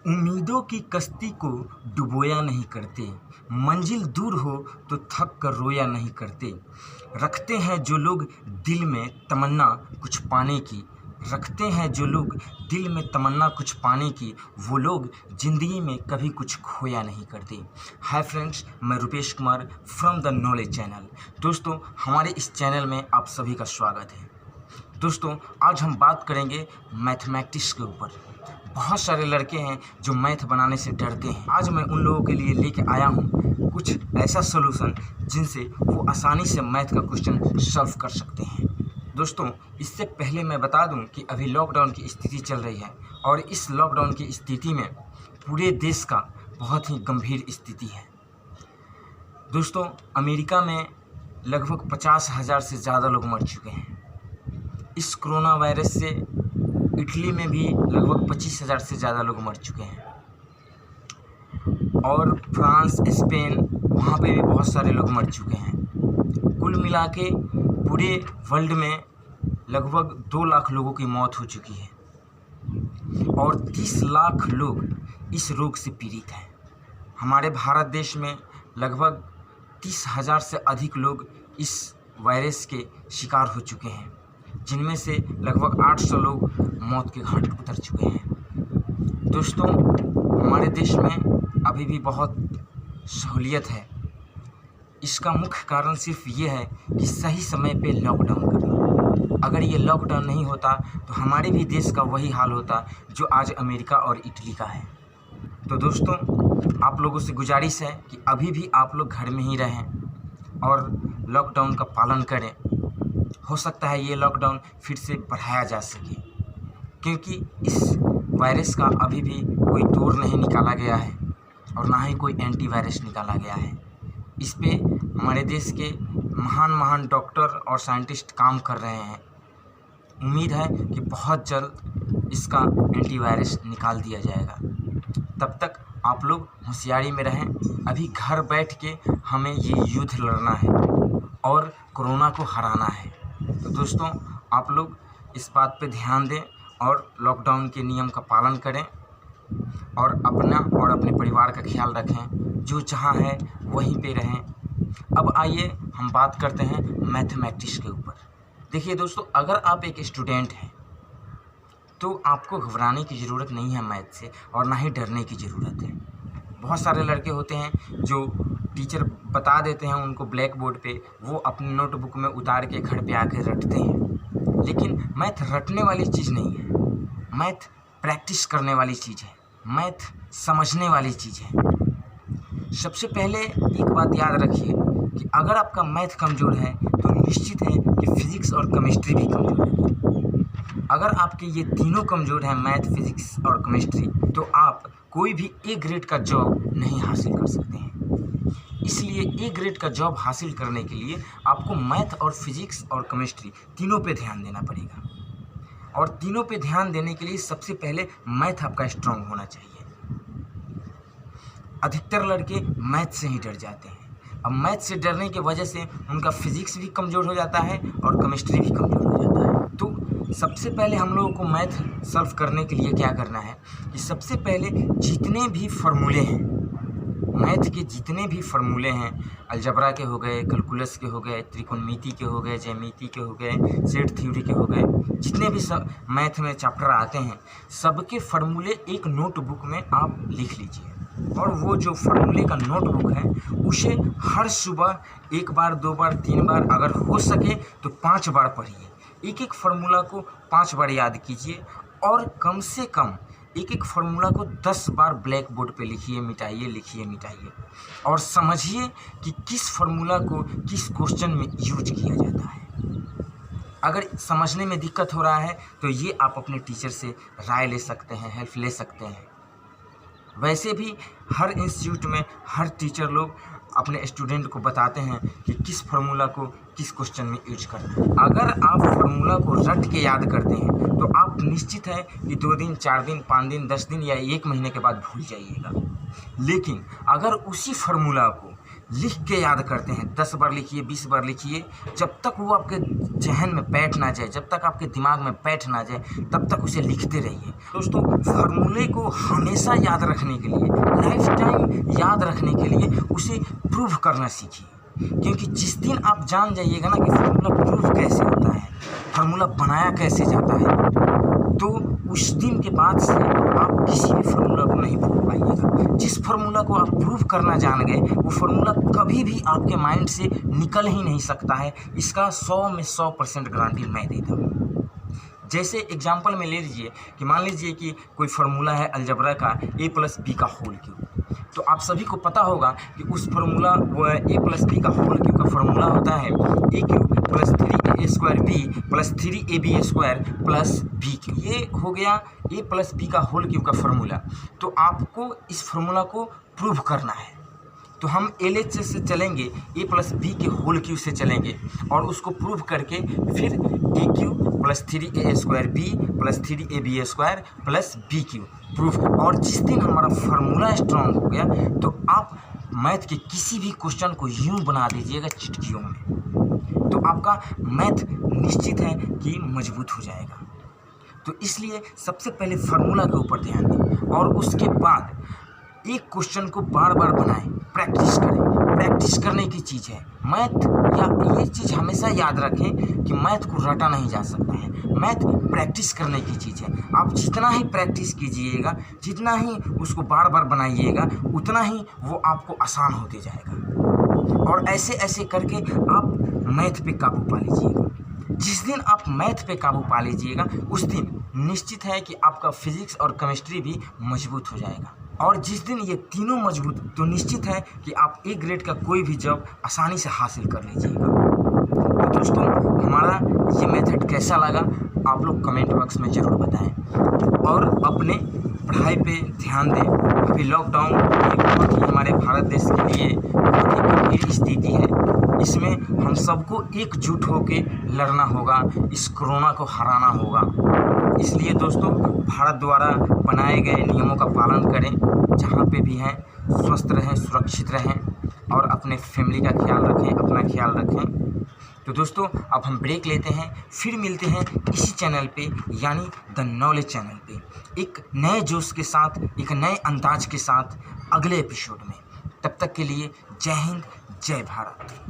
उम्मीदों की कश्ती को डुबोया नहीं करते, मंजिल दूर हो तो थक कर रोया नहीं करते। रखते हैं जो लोग दिल में तमन्ना कुछ पाने की, रखते हैं जो लोग दिल में तमन्ना कुछ पाने की, वो लोग ज़िंदगी में कभी कुछ खोया नहीं करते। हाय फ्रेंड्स, मैं Rupesh Kumar from the knowledge channel. दोस्तों, हमारे इस चैनल में आप सभी का स्वागत है। दोस्तों, आज हम बात करेंगे मैथमेटिक्स के ऊपर। बहुत सारे लड़के हैं जो मैथ बनाने से डरते हैं। आज मैं उन लोगों के लिए लेके आया हूँ कुछ ऐसा सलूशन जिनसे वो आसानी से मैथ का क्वेश्चन सॉल्व कर सकते हैं। दोस्तों, इससे पहले मैं बता दूं कि अभी लॉकडाउन की स्थिति चल रही है और इस लॉकडाउन की स्थिति में पूरे देश का बहुत ही गंभीर स्थिति है। दोस्तों, अमेरिका में लगभग 50,000 से ज़्यादा लोग मर चुके हैं। इस कोरोना वायरस से इटली में भी लगभग 25,000 से ज़्यादा लोग मर चुके हैं और फ्रांस, स्पेन, वहाँ पे भी बहुत सारे लोग मर चुके हैं। कुल मिला के पूरे वर्ल्ड में लगभग 2 लाख लोगों की मौत हो चुकी है और 30 लाख लोग इस रोग से पीड़ित हैं। हमारे भारत देश में लगभग 30,000 से अधिक लोग इस वायरस के शिकार हो चुके हैं, जिनमें से लगभग 800 लोग मौत के घाट उतर चुके हैं। दोस्तों, हमारे देश में अभी भी बहुत सहूलियत है। इसका मुख्य कारण सिर्फ ये है कि सही समय पे लॉकडाउन करना। अगर ये लॉकडाउन नहीं होता तो हमारे भी देश का वही हाल होता जो आज अमेरिका और इटली का है। तो दोस्तों, आप लोगों से गुजारिश है कि अभी भी आप लोग घर में ही रहें और लॉकडाउन का पालन करें। हो सकता है ये लॉकडाउन फिर से बढ़ाया जा सके, क्योंकि इस वायरस का अभी भी कोई तोड़ नहीं निकाला गया है और ना ही कोई एंटीवायरस निकाला गया है। इस पे हमारे देश के महान डॉक्टर और साइंटिस्ट काम कर रहे हैं। उम्मीद है कि बहुत जल्द इसका एंटीवायरस निकाल दिया जाएगा। तब तक आप लोग होशियारी में रहें। अभी घर बैठ के हमें ये युद्ध लड़ना है और कोरोना को हराना है। तो दोस्तों, आप लोग इस बात पे ध्यान दें और लॉकडाउन के नियम का पालन करें और अपना और अपने परिवार का ख्याल रखें। जो जहाँ है वहीं पे रहें। अब आइए हम बात करते हैं मैथमेटिक्स के ऊपर। देखिए दोस्तों, अगर आप एक स्टूडेंट हैं तो आपको घबराने की ज़रूरत नहीं है मैथ से और ना ही डरने की ज़रूरत है। बहुत सारे लड़के होते हैं जो टीचर बता देते हैं उनको ब्लैक बोर्ड पे, वो अपनी नोटबुक में उतार के घर पे आके रटते हैं। लेकिन मैथ रटने वाली चीज़ नहीं है, मैथ प्रैक्टिस करने वाली चीज़ है, मैथ समझने वाली चीज़ है। सबसे पहले एक बात याद रखिए कि अगर आपका मैथ कमज़ोर है तो निश्चित है कि फिज़िक्स और केमिस्ट्री भी कमज़ोर है। अगर आपके ये तीनों कमज़ोर हैं, मैथ, फिज़िक्स और केमिस्ट्री, तो आप कोई भी ए ग्रेड का जॉब नहीं हासिल कर सकते हैं। इसलिए ए ग्रेड का जॉब हासिल करने के लिए आपको मैथ और फिज़िक्स और केमिस्ट्री तीनों पे ध्यान देना पड़ेगा। और तीनों पे ध्यान देने के लिए सबसे पहले मैथ आपका स्ट्रांग होना चाहिए। अधिकतर लड़के मैथ से ही डर जाते हैं। अब मैथ से डरने की वजह से उनका फिज़िक्स भी कमज़ोर हो जाता है और केमिस्ट्री भी कमज़ोर हो जाता है। तो सबसे पहले हम लोगों को मैथ सॉल्व करने के लिए क्या करना है कि सबसे पहले जितने भी फार्मूले हैं, मैथ के जितने भी फार्मूले हैं, अलजबरा के हो गए, कैलकुलस के हो गए, त्रिकोणमिति के हो गए, ज्यामिति के हो गए, सेट थ्योरी के हो गए, जितने भी सब मैथ में चैप्टर आते हैं, सबके फार्मूले एक नोटबुक में आप लिख लीजिए। और वो जो फार्मूले का नोटबुक है उसे हर सुबह 1 बार, 2 बार, 3 बार, अगर हो सके तो 5 बार पढ़िए। एक फार्मूला को 5 बार याद कीजिए और कम से कम एक फार्मूला को 10 बार ब्लैक बोर्ड पे लिखिए, मिटाइए और समझिए कि किस फार्मूला को किस क्वेश्चन में यूज किया जाता है। अगर समझने में दिक्कत हो रहा है तो ये आप अपने टीचर से राय ले सकते हैं, हेल्प ले सकते हैं। वैसे भी हर इंस्टीट्यूट में हर टीचर लोग अपने स्टूडेंट को बताते हैं कि किस फार्मूला को किस क्वेश्चन में यूज करना है। अगर आप फार्मूला को रट के याद करते हैं तो आप निश्चित है कि 2 दिन, 4 दिन, 5 दिन, 10 दिन या 1 महीने के बाद भूल जाइएगा। लेकिन अगर उसी फार्मूला को लिख के याद करते हैं, 10 बार लिखिए, 20 बार लिखिए, जब तक वो आपके जहन में बैठ ना जाए, जब तक आपके दिमाग में बैठ ना जाए, तब तक उसे लिखते रहिए। दोस्तों, फार्मूले को हमेशा याद रखने के लिए, लाइफ टाइम याद रखने के लिए उसे प्रूव करना सीखिए। क्योंकि जिस दिन आप जान जाइएगा ना कि फार्मूला प्रूव कैसे होता है, फार्मूला बनाया कैसे जाता है, तो उस दिन के बाद से आप किसी भी फार्मूला को नहीं भूल पाइएगा। जिस फार्मूला को आप प्रूव करना जान गए, वो फार्मूला कभी भी आपके माइंड से निकल ही नहीं सकता है। इसका 100 में 100% गारंटी मैं देता हूँ। जैसे एग्जाम्पल में ले लीजिए कि मान लीजिए कि कोई फार्मूला है अलजबरा का a+b का होल क्यूब। तो आप सभी को पता होगा कि उस फार्मूला वो a+b का होल क्यूब का फार्मूला होता है a³ + 3a² b + 3ab² + b। ये हो गया a+b का होल क्यूब का फार्मूला। तो आपको इस फार्मूला को प्रूव करना है, तो हम LHS से चलेंगे, a+b के होल क्यूब से चलेंगे और उसको प्रूव करके फिर a³ + 3a² b + 3ab² + b³ proof. और जिस दिन हमारा फार्मूला स्ट्रांग हो गया, तो आप मैथ के किसी भी क्वेश्चन को यूं बना दीजिएगा चुटकियों में, तो आपका मैथ निश्चित है कि मजबूत हो जाएगा। तो इसलिए सबसे पहले फार्मूला के ऊपर ध्यान दें और उसके बाद एक क्वेश्चन को बार बार बनाएं, प्रैक्टिस करें। प्रैक्टिस करने की चीज़ है मैथ, या ये चीज़ हमेशा याद रखें कि मैथ को रटा नहीं जा सकता है, मैथ प्रैक्टिस करने की चीज़ है। आप जितना ही प्रैक्टिस कीजिएगा, जितना ही उसको बार बार बनाइएगा, उतना ही वो आपको आसान होते जाएगा। और ऐसे ऐसे करके आप मैथ पे काबू पा लीजिएगा। जिस दिन आप मैथ पे काबू पा लीजिएगा, उस दिन निश्चित है कि आपका फिजिक्स और केमिस्ट्री भी मजबूत हो जाएगा। और जिस दिन ये तीनों मजबूत, तो निश्चित है कि आप A ग्रेड का कोई भी जॉब आसानी से हासिल कर लीजिएगा। तो दोस्तों, हमारा ये मेथड कैसा लगा आप लोग कमेंट बॉक्स में ज़रूर बताएं और अपने पढ़ाई पे ध्यान दें। अभी लॉकडाउन एक बहुत ही हमारे भारत देश के लिए बहुत ही गंभीर स्थिति है। इसमें हम सबको एकजुट होकर लड़ना होगा, इस कोरोना को हराना होगा। इसलिए दोस्तों, भारत द्वारा बनाए गए नियमों का पालन करें, जहाँ पे भी हैं स्वस्थ रहें, सुरक्षित रहें और अपने फैमिली का ख्याल रखें, अपना ख्याल रखें। तो दोस्तों, अब हम ब्रेक लेते हैं, फिर मिलते हैं इसी चैनल पे, यानी द नॉलेज चैनल पे, एक नए जोश के साथ, एक नए अंदाज के साथ अगले एपिसोड में। तब तक के लिए जय हिंद, जय भारत।